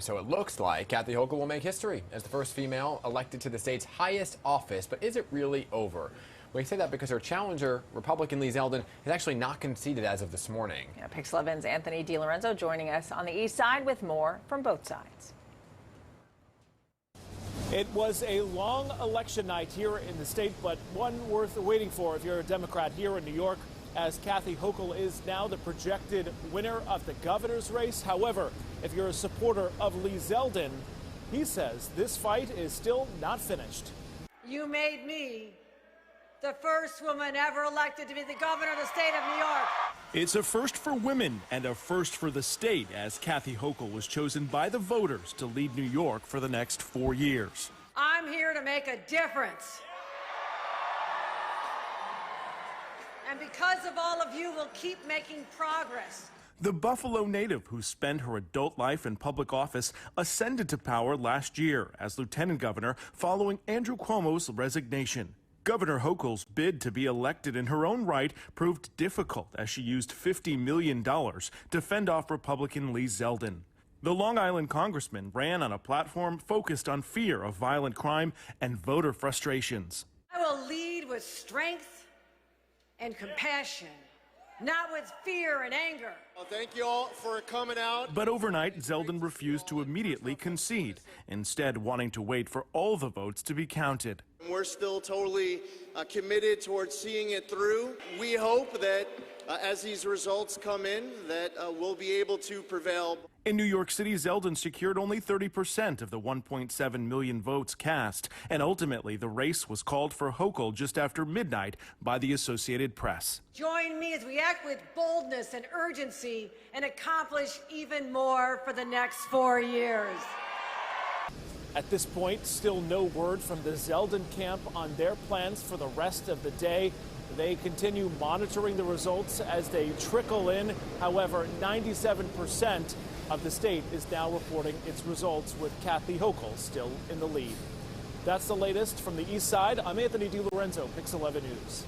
So it looks like Kathy Hochul will make history as the first female elected to the state's highest office. But is it really over? We say that because her challenger, Republican Zeldin, has actually not conceded as of this morning. Yeah, Pix 11's Anthony DiLorenzo joining us on the east side with more from both sides. It was a long election night here in the state, but one worth waiting for if you're a Democrat here in New York, as Kathy Hochul is now the projected winner of the governor's race. However, if you're a supporter of Zeldin, he says this fight is still not finished. You made me the first woman ever elected to be the governor of the state of New York. It's a first for women and a first for the state, as Kathy Hochul was chosen by the voters to lead New York for the next 4 years. I'm here to make a difference. And because of all of you, we'll keep making progress. The Buffalo native, who spent her adult life in public office, ascended to power last year as lieutenant governor following Andrew Cuomo's resignation. Governor Hochul's bid to be elected in her own right proved difficult as she used $50 million to fend off Republican Zeldin. The Long Island congressman ran on a platform focused on fear of violent crime and voter frustrations. I will lead with strength and compassion, not with fear and anger. Well, thank you all for coming out. But overnight, Zeldin refused to immediately concede, instead wanting to wait for all the votes to be counted. We're still totally committed towards seeing it through. We hope that as these results come in, that we'll be able to prevail. In New York City, Zeldin secured only 30% of the 1.7 million votes cast, and ultimately the race was called for Hochul just after midnight by the Associated Press. Join me as we act with boldness and urgency and accomplish even more for the next 4 years. At this point, still no word from the Zeldin camp on their plans for the rest of the day. They continue monitoring the results as they trickle in. However, 97% of the state is now reporting its results, with Kathy Hochul still in the lead. That's the latest from the east side. I'm Anthony DiLorenzo, Pix 11 News.